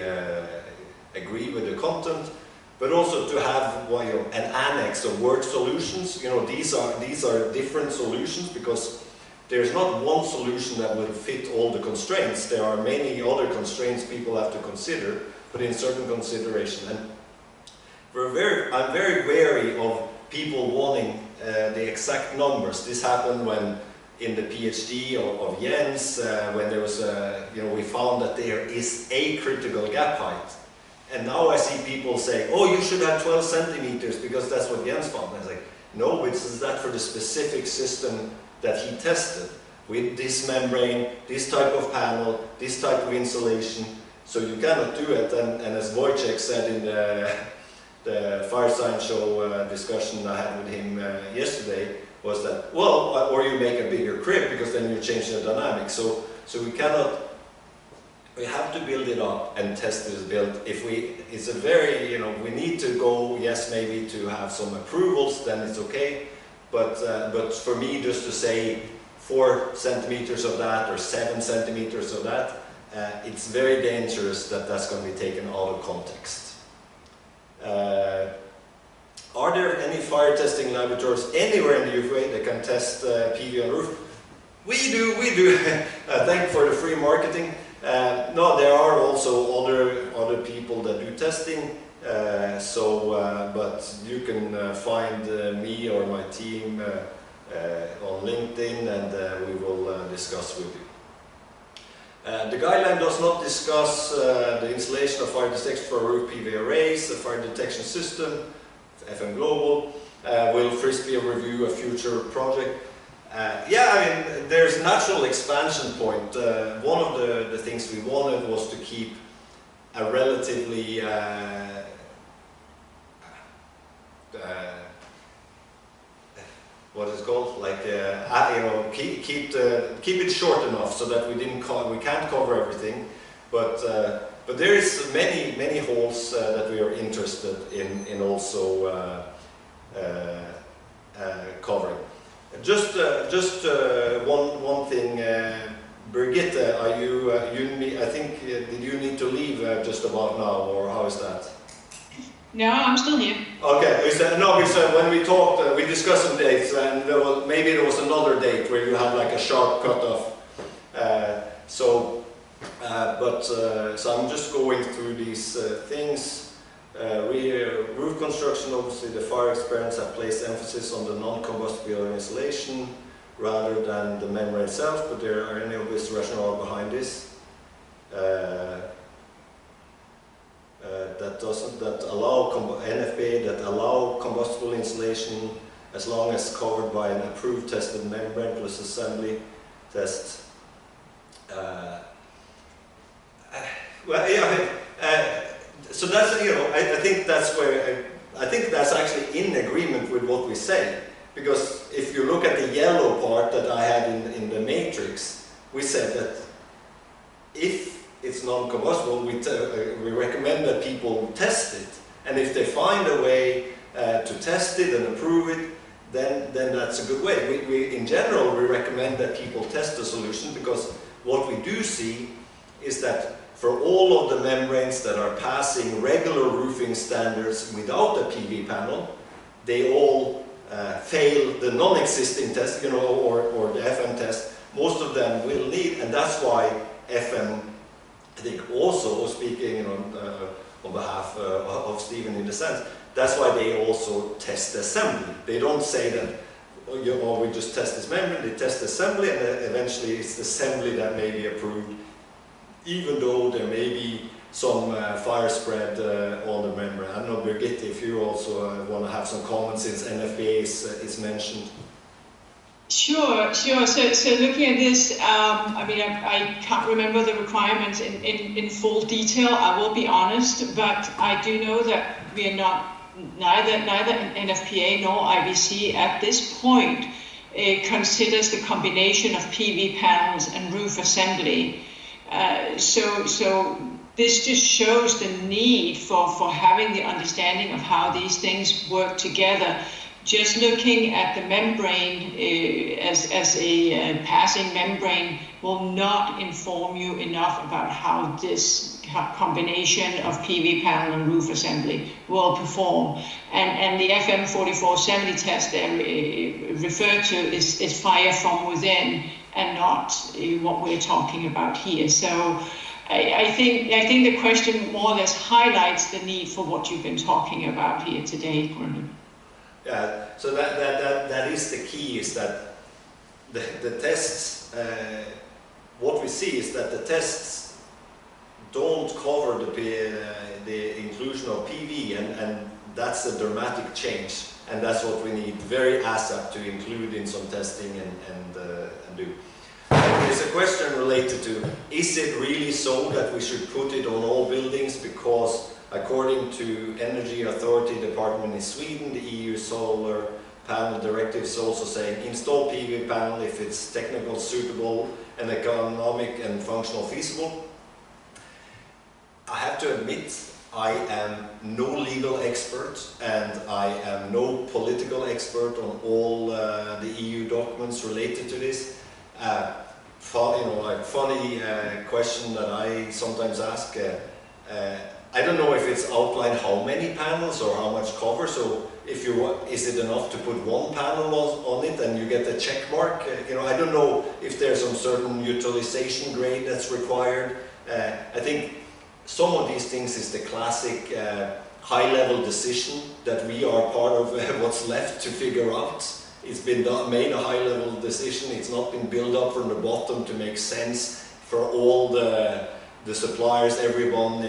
S1: agree with the content, but also to have an annex of work solutions. These are different solutions because there's not one solution that will fit all the constraints. There are many other constraints people have to consider, put in certain consideration. And I'm very wary of people wanting the exact numbers. This happened when in the PhD of Jens, when there was we found that there is a critical gap height. And now I see people say, oh, you should have 12 centimeters because that's what Jens found. And I was like, no, it's that for the specific system that he tested with this membrane, this type of panel, this type of insulation. So you cannot do it. And as Wojciech said in the Fire Science Show discussion I had with him yesterday, was that, well, or you make a bigger crib because then you change the dynamics. So we have to build it up and test it as built. It's a very, we need to go, yes, maybe to have some approvals, then it's okay. But for me, just to say 4 centimeters of that or 7 centimeters of that, it's very dangerous that that's going to be taken out of context. Are there any fire testing laboratories anywhere in the UK that can test PV on roof? We do. Thank you for the free marketing. No, there are also other people that do testing. But you can find me or my team on LinkedIn, and we will discuss with you. The guideline does not discuss the installation of fire detection for roof PV arrays, a fire detection system, FM Global. Will FRISSBE review a future project? Yeah, I mean, there's a natural expansion point. One of the things we wanted was to keep a relatively what is it called? Like you know, keep it short enough so that we can't cover everything, but there is many holes that we are interested in also covering. Just one thing, Brigitte, are you I think did you need to leave just about now, or how is that?
S2: No, I'm still here.
S1: Okay, no, because when we talked, we discussed some dates, and maybe there was another date where you had like a sharp cutoff. So I'm just going through these things. Roof construction, obviously the fire experts have placed emphasis on the non-combustible insulation rather than the membrane itself, but there are any obvious rationale behind this. That allow NFPA that allow combustible insulation as long as covered by an approved tested membrane plus assembly test. Well, yeah, so that's, you know, I think that's where I think that's actually in agreement with what we say, because if you look at the yellow part that I had in the matrix, we said that if it's non-combustible, we recommend that people test it, and if they find a way to test it and approve it, then that's a good way. We in general, we recommend that people test the solution, because what we do see is that for all of the membranes that are passing regular roofing standards without the PV panel, they all fail the non-existing test, you know, or the FM test. Most of them will need, and that's why FM, I think, also speaking, you know, on behalf of Stephen in the sense, that's why they also test the assembly. They don't say that, you know, we just test this membrane, they test the assembly, and eventually it's the assembly that may be approved, even though there may be some fire spread on the membrane. I don't know, Birgitte, if you also want to have some comments since NFPA is mentioned.
S2: Sure. So looking at this, I mean, I can't remember the requirements in full detail, I will be honest, but I do know that we are neither NFPA nor IBC at this point considers the combination of PV panels and roof assembly. So this just shows the need for having the understanding of how these things work together. Just looking at the membrane as a passing membrane will not inform you enough about how this combination of PV panel and roof assembly will perform. And the FM 4470 test referred to is fire from within, and not what we're talking about here. So I think the question more or less highlights the need for what you've been talking about here today, Brendan.
S1: Yeah, so that is the key, is that the tests, what we see is that the tests don't cover the inclusion of PV, and that's a dramatic change, and that's what we need very ASAP to include in some testing and do. There's a question related to, is it really so that we should put it on all buildings, because according to Energy Authority Department in Sweden, the EU Solar Panel Directive is also saying install PV panel if it's technical, suitable and economic and functional feasible. I have to admit, I am no legal expert and I am no political expert on all the EU documents related to this. funny question that I sometimes ask. I don't know if it's outlined how many panels or how much cover. So if is it enough to put one panel on it and you get a check mark? I don't know if there's some certain utilization grade that's required. I think some of these things is the classic high-level decision that we are part of what's left to figure out. It's been made a high-level decision. It's not been built up from the bottom to make sense for all the suppliers, everyone,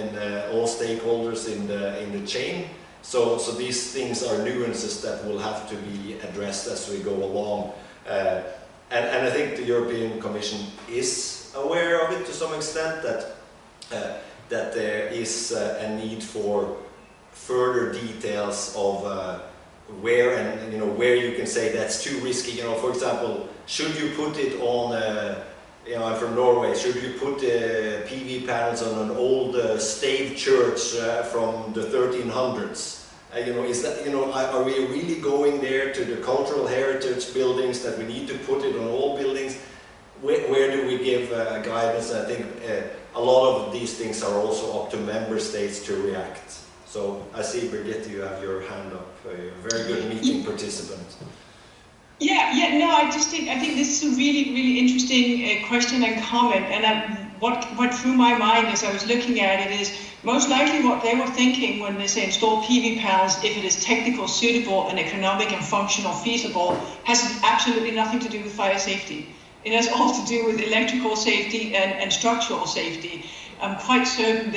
S1: all stakeholders in the chain. So these things are nuances that will have to be addressed as we go along. And I think the European Commission is aware of it to some extent, that there is a need for further details of where where you can say that's too risky. For example, should you put it on? I'm from Norway. Should you put PV panels on an old stave church from the 1300s? Is that are we really going there to the cultural heritage buildings that we need to put it on all buildings? Where do we give guidance? I think a lot of these things are also up to member states to react. So I see, Brigitte, you have your hand up. You're a very good meeting participant.
S2: No, I think this is a really, really interesting question and comment. And what went through my mind as I was looking at it is most likely what they were thinking when they say install PV panels, if it is technical, suitable, and economic and functional feasible, has absolutely nothing to do with fire safety. It has all to do with electrical safety and structural safety. I'm quite certain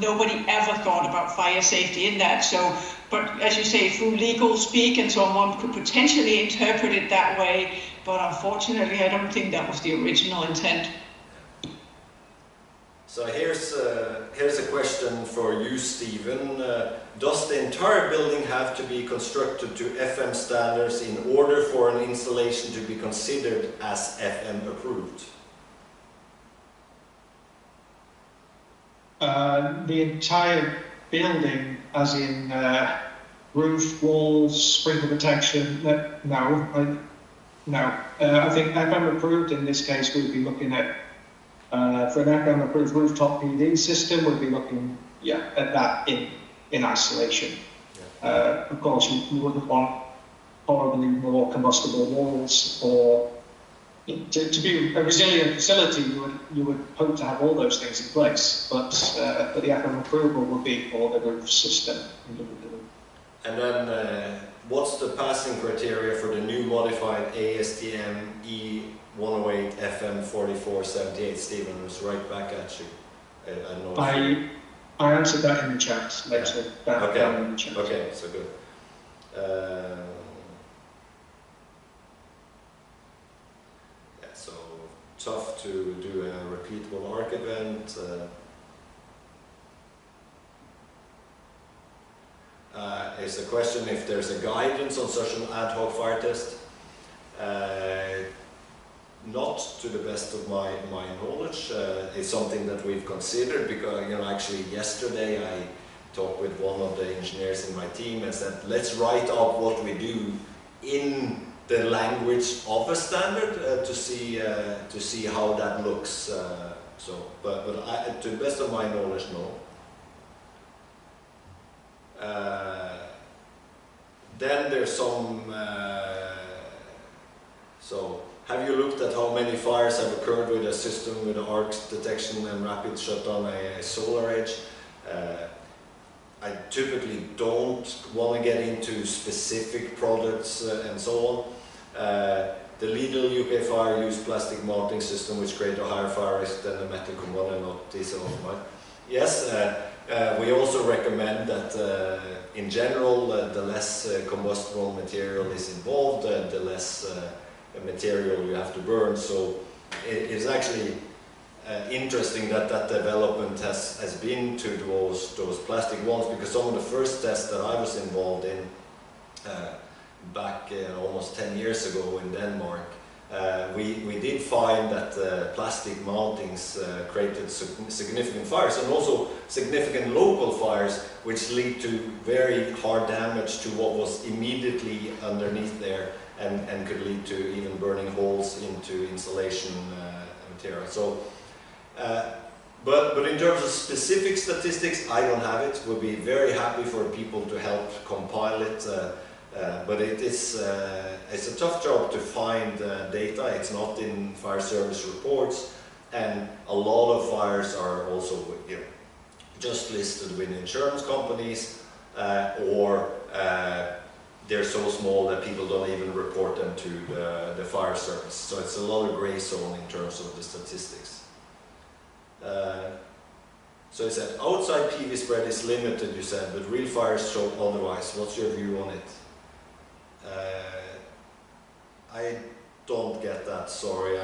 S2: nobody ever thought about fire safety in that. So, but as you say, through legal speak and so on, one could potentially interpret it that way. But unfortunately, I don't think that was the original intent.
S1: So here's a question for you, Stephen. Does the entire building have to be constructed to FM standards in order for an installation to be considered as FM approved?
S3: The entire building, as in roof, walls, sprinkler protection, no. I think FM approved in this case, we'd be looking at, for an FM approved rooftop PV system, we'd be looking at that in isolation. Yeah. Of course, you wouldn't want horribly more combustible walls, or to be a resilient facility, you would hope to have all those things in place, but the FM approval would be for the roof system.
S1: And then, what's the passing criteria for the new modified ASTM E108 FM 4478? Stephen, was right back at you.
S3: I answered that in the chat later.
S1: Okay.
S3: Down in the chat.
S1: Okay, so good. So tough to do a repeatable ARC event. Is the question if there's a guidance on such an ad hoc fire test. Not to the best of my knowledge. It's something that we've considered because, actually yesterday I talked with one of the engineers in my team and said, let's write up what we do in the language of a standard to see how that looks. But to the best of my knowledge, no. Then there's some. So, have you looked at how many fires have occurred with a system with arc detection and rapid shutdown, a solar edge? I typically don't want to get into specific products and so on. The Lidl UK fire used plastic mounting system which create a higher fire risk than the metal component, not diesel. Right? Yes, we also recommend that in general the less combustible material is involved, the less material you have to burn. So it's actually interesting that development has been to those plastic ones, because some of the first tests that I was involved in back almost 10 years ago in Denmark, we did find that plastic mountings created significant fires, and also significant local fires, which lead to very hard damage to what was immediately underneath there. and could lead to even burning holes into insulation material. So, but in terms of specific statistics, I don't have it. We'll be very happy for people to help compile it. But it's a tough job to find data. It's not in fire service reports, and a lot of fires are also, you know, just listed with insurance companies, or they're so small that people don't even report them to the fire service. So it's a lot of gray zone in terms of the statistics. So it said outside PV spread is limited, you said, but real fires show otherwise. What's your view on it? I don't get that, sorry.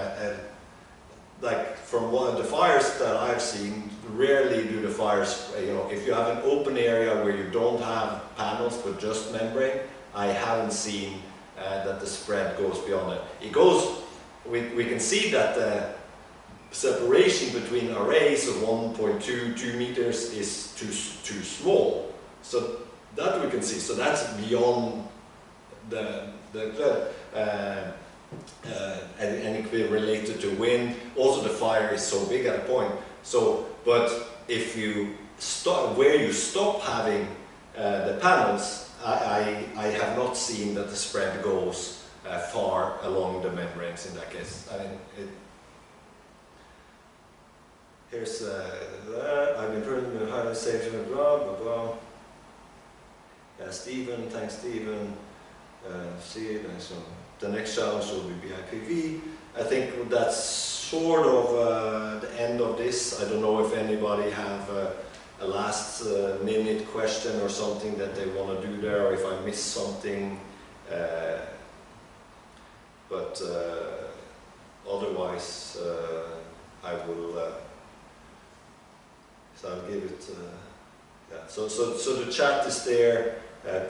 S1: Like from one of the fires that I've seen, rarely do the fires, you know, if you have an open area where you don't have panels but just membrane, I haven't seen that the spread goes beyond it. It goes, we can see that the separation between arrays of 1.2 meters is too small. So that we can see, so that's beyond and it could be related to wind. Also the fire is so big at a point. So, but if you stop, where you stop having the panels, I have not seen that the spread goes far along the membranes in that case. I mean, here's I've been putting the high safety, blah blah blah. Stephen, thanks Stephen. See, so the next challenge will be BIPV. I think that's sort of the end of this. I don't know if anybody have a last minute question or something that they want to do there, or if I missed something. But otherwise, I will. So I'll give it. Yeah. So the chat is there.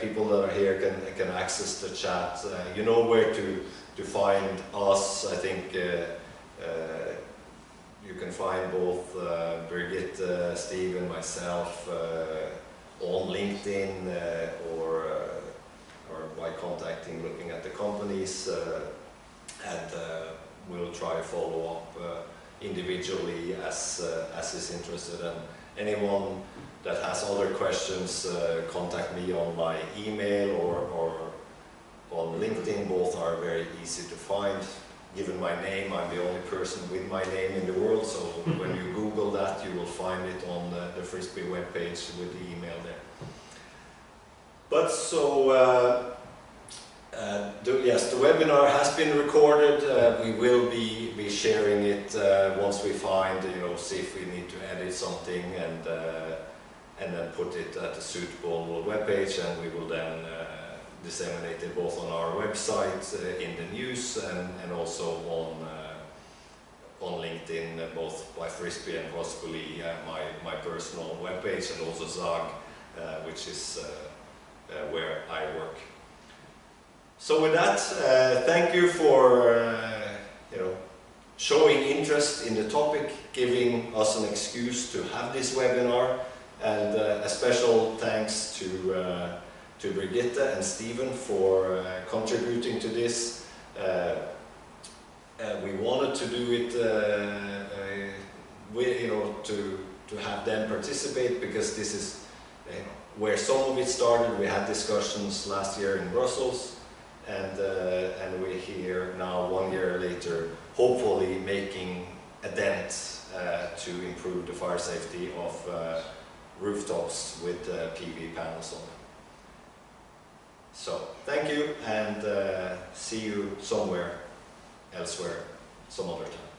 S1: People that are here can access the chat. You know where to find us. I think you can find both Birgit, Steve and myself on LinkedIn or by contacting, looking at the companies, and we'll try to follow up individually as is interested. And anyone that has other questions, contact me on my email or on LinkedIn. Both are very easy to find. Given my name, I'm the only person with my name in the world, so when you Google that, you will find it on the FRISSBE webpage with the email there. But so, yes, the webinar has been recorded. We will be sharing it once we find, you know, see if we need to edit something, and then put it at a suitable webpage, and we will then disseminate it both on our website, in the news, and also on LinkedIn, both by FRISSBE and possibly my personal webpage, and also ZAG, which is where I work. So with that, thank you for you know, showing interest in the topic, giving us an excuse to have this webinar. And a special thanks to Birgitte and Stephen for contributing to this. We wanted to do it, you know, to have them participate, because this is where some of it started. We had discussions last year in Brussels, and we're here now 1 year later, hopefully making a dent to improve the fire safety of rooftops with PV panels on. So thank you, and see you somewhere elsewhere some other time.